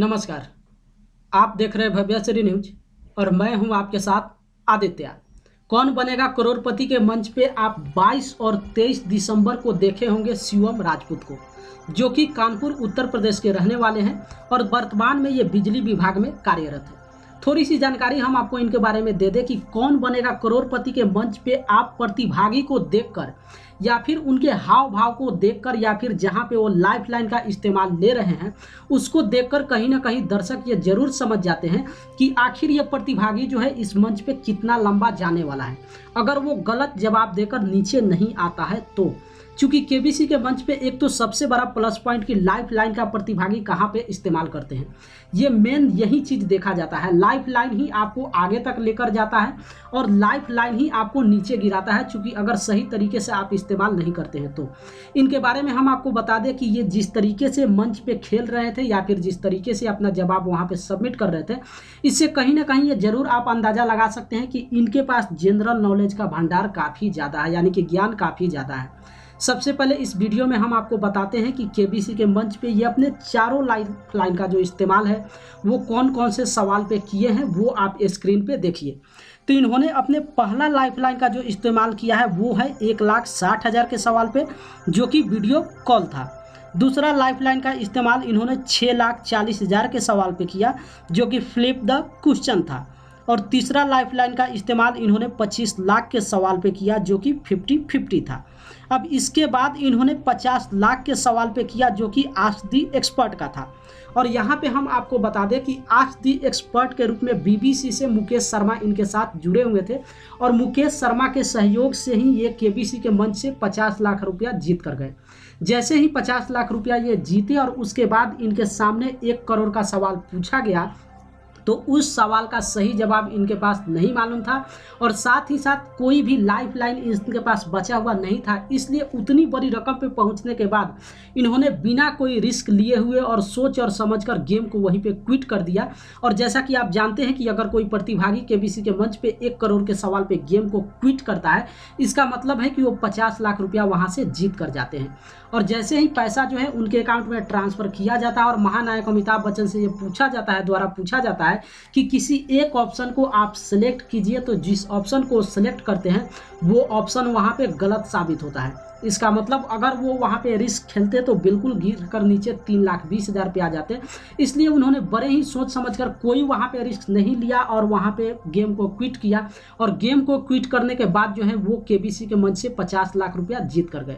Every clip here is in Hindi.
नमस्कार। आप देख रहे हैं भव्यश्री न्यूज और मैं हूं आपके साथ आदित्य। कौन बनेगा करोड़पति के मंच पे आप 22 और 23 दिसंबर को देखे होंगे शिवम राजपूत को, जो कि कानपुर उत्तर प्रदेश के रहने वाले हैं और वर्तमान में ये बिजली विभाग में कार्यरत है। थोड़ी सी जानकारी हम आपको इनके बारे में दे दें कि कौन बनेगा करोड़पति के मंच पे आप प्रतिभागी को देखकर या फिर उनके हाव भाव को देखकर या फिर जहां पे वो लाइफ लाइन का इस्तेमाल ले रहे हैं उसको देखकर कहीं ना कहीं दर्शक ये जरूर समझ जाते हैं कि आखिर ये प्रतिभागी जो है इस मंच पे कितना लंबा जाने वाला है, अगर वो गलत जवाब देकर नीचे नहीं आता है तो। चूंकि केबीसी के मंच पे एक तो सबसे बड़ा प्लस पॉइंट की लाइफ लाइन का प्रतिभागी कहाँ पे इस्तेमाल करते हैं, ये मेन यही चीज देखा जाता है। लाइफ लाइन ही आपको आगे तक लेकर जाता है और लाइफ लाइन ही आपको नीचे गिराता है, चूंकि अगर सही तरीके से आप इस्तेमाल नहीं करते हैं तो। इनके बारे में हम आपको बता दें कि ये जिस तरीके से मंच पे खेल रहे थे या फिर जिस तरीके से अपना जवाब वहां पे सबमिट कर रहे थे, इससे कहीं ना कहीं ये जरूर आप अंदाजा लगा सकते हैं कि इनके पास जनरल नॉलेज का भंडार काफी ज्यादा है, यानी कि ज्ञान काफी ज्यादा है। सबसे पहले इस वीडियो में हम आपको बताते हैं कि केबीसी के मंच पे ये अपने चारों लाइन का जो इस्तेमाल है वो कौन कौन से सवाल पे किए हैं वो आप स्क्रीन पे देखिए। तो इन्होंने अपने पहला लाइफ लाइन का जो इस्तेमाल किया है वो है 1,60,000 के सवाल पे, जो कि वीडियो कॉल था। दूसरा लाइफ लाइन का इस्तेमाल इन्होंने 6,40,000 के सवाल पे किया, जो कि फ्लिप द क्वेश्चन था। और तीसरा लाइफ लाइन का इस्तेमाल इन्होंने 25 लाख के सवाल पे किया, जो कि 50-50 था। अब इसके बाद इन्होंने 50 लाख के सवाल पे किया, जो कि आस्क दी एक्सपर्ट का था। और यहाँ पे हम आपको बता दें कि आस्क दी एक्सपर्ट के रूप में बीबीसी से मुकेश शर्मा इनके साथ जुड़े हुए थे और मुकेश शर्मा के सहयोग से ही ये केबीसी के मंच से 50 लाख रुपया जीत कर गए। जैसे ही 50 लाख रुपया ये जीते और उसके बाद इनके सामने 1 करोड़ का सवाल पूछा गया, तो उस सवाल का सही जवाब इनके पास नहीं मालूम था और साथ ही साथ कोई भी लाइफ लाइन इनके पास बचा हुआ नहीं था। इसलिए उतनी बड़ी रकम पे पहुंचने के बाद इन्होंने बिना कोई रिस्क लिए हुए और सोच और समझकर गेम को वहीं पे क्विट कर दिया। और जैसा कि आप जानते हैं कि अगर कोई प्रतिभागी केबीसी के मंच पे 1 करोड़ के सवाल पे गेम को क्विट करता है, इसका मतलब है कि वो 50 लाख रुपया वहां से जीत कर जाते हैं। और जैसे ही पैसा जो है उनके अकाउंट में ट्रांसफर किया जाता है और महानायक अमिताभ बच्चन से ये पूछा जाता है कि किसी एक ऑप्शन को आप सिलेक्ट कीजिए, तो जिस ऑप्शन को सिलेक्ट करते हैं वो ऑप्शन वहां पे गलत साबित होता है। इसका मतलब अगर वो वहां पे रिस्क खेलते तो बिल्कुल गिर कर नीचे 3,20,000 पे आ जाते। इसलिए उन्होंने बड़े ही सोच समझकर कोई वहां पे रिस्क नहीं लिया और वहां पे गेम को क्विट किया। और गेम को क्विट करने के बाद जो है वो केबीसी के मंच से 50 लाख रुपया जीत कर गए।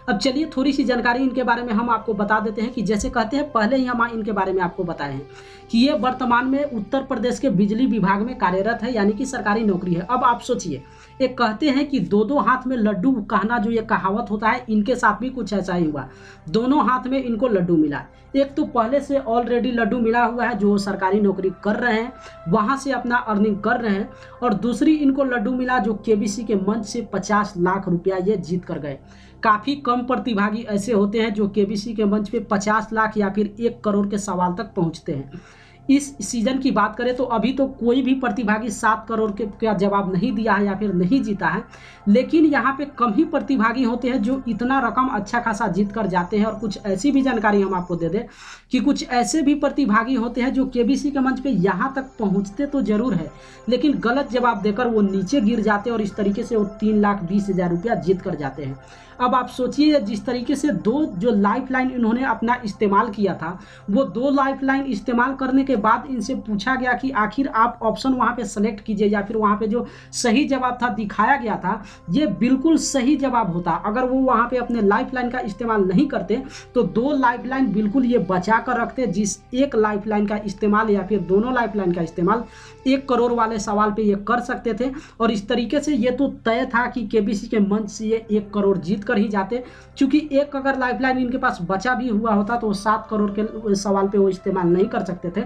अब चलिए थोड़ी सी जानकारी इनके बारे में हम आपको बता देते हैं कि जैसे कहते हैं पहले ही हम इनके बारे में आपको बताए हैं कि ये वर्तमान में उत्तर प्रदेश के बिजली विभाग में कार्यरत है, यानी कि सरकारी नौकरी है। अब आप सोचिए, एक कहते हैं कि दो हाथ में लड्डू कहना जो ये कहावत होता है, इनके साथ भी कुछ ऐसा ही हुआ। दोनों हाथ में इनको लड्डू मिला। एक तो पहले से ऑलरेडी लड्डू मिला हुआ है जो सरकारी नौकरी कर रहे हैं, वहां से अपना अर्निंग कर रहे हैं, और दूसरी इनको लड्डू मिला जो केबीसी के मंच से 50 लाख रुपया ये जीत कर गए। काफ़ी कम प्रतिभागी ऐसे होते हैं जो केबीसी के मंच पे 50 लाख या फिर 1 करोड़ के सवाल तक पहुंचते हैं। इस सीजन की बात करें तो अभी तो कोई भी प्रतिभागी 7 करोड़ के का जवाब नहीं दिया है या फिर नहीं जीता है, लेकिन यहाँ पे कम ही प्रतिभागी होते हैं जो इतना रकम अच्छा खासा जीत कर जाते हैं। और कुछ ऐसी भी जानकारी हम आपको दे दें कि कुछ ऐसे भी प्रतिभागी होते हैं जो केबीसी के मंच पे यहाँ तक पहुँचते तो जरूर है, लेकिन गलत जवाब देकर वो नीचे गिर जाते हैं और इस तरीके से वो 3,20,000 रुपया जीत कर जाते हैं। अब आप सोचिए, जिस तरीके से जो लाइफ लाइन इन्होंने अपना इस्तेमाल किया था, वो 2 लाइफ लाइन इस्तेमाल करने के बाद इनसे पूछा गया कि आखिर आप ऑप्शन वहां पे सेलेक्ट कीजिए या फिर वहां पे जो सही जवाब था दिखाया गया था ये बिल्कुल सही जवाब होता। अगर वो वहां पे अपने लाइफ लाइन का इस्तेमाल नहीं करते तो 2 लाइफ लाइन बिल्कुल ये बचा कर रखते, जिस एक लाइफ लाइन का इस्तेमाल या फिर दोनों लाइफ लाइन का इस्तेमाल 1 करोड़ वाले सवाल पे ये कर सकते थे। और इस तरीके से ये तो तय था कि केबीसी के मंच से ये 1 करोड़ जीत कर ही जाते, क्योंकि एक अगर लाइफ लाइन इनके पास बचा भी हुआ होता तो 7 करोड़ के सवाल पे वो इस्तेमाल नहीं कर सकते थे।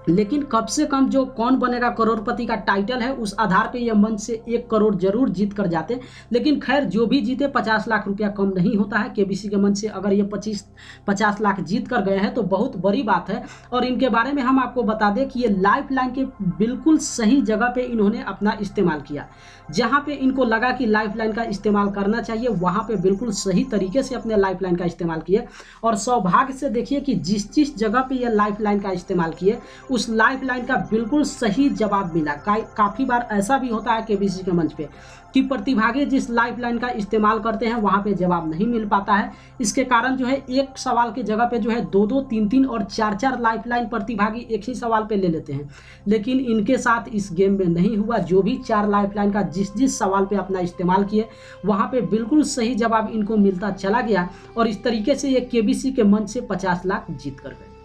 लेकिन कम से कम जो कौन बनेगा करोड़पति का टाइटल है उस आधार पे ये मंच से 1 करोड़ जरूर जीत कर जाते। लेकिन खैर जो भी जीते 50 लाख रुपया कम नहीं होता है। केबीसी के मंच से अगर ये 50 लाख जीत कर गए हैं तो बहुत बड़ी बात है। और इनके बारे में हम आपको बता दें कि ये लाइफ लाइन के बिल्कुल सही जगह पे इन्होंने अपना इस्तेमाल किया। जहाँ पे इनको लगा कि लाइफ लाइन का इस्तेमाल करना चाहिए वहाँ पे बिल्कुल सही तरीके से अपने लाइफ लाइन का इस्तेमाल किए। और सौभाग्य से देखिए कि जिस जगह पे ये लाइफ लाइन का इस्तेमाल किए उस लाइफ लाइन का बिल्कुल सही जवाब मिला। काफ़ी बार ऐसा भी होता है केबीसी के मंच पे कि प्रतिभागी जिस लाइफ लाइन का इस्तेमाल करते हैं वहाँ पे जवाब नहीं मिल पाता है। इसके कारण जो है एक सवाल की जगह पे जो है 2-2, 3-3 और 4-4 लाइफ लाइन प्रतिभागी एक ही सवाल पे ले लेते हैं। लेकिन इनके साथ इस गेम में नहीं हुआ। जो भी 4 लाइफ लाइन का जिस सवाल पे अपना इस्तेमाल किए वहाँ पे बिल्कुल सही जवाब इनको मिलता चला गया और इस तरीके से ये केबीसी के मंच से 50 लाख जीत कर गए।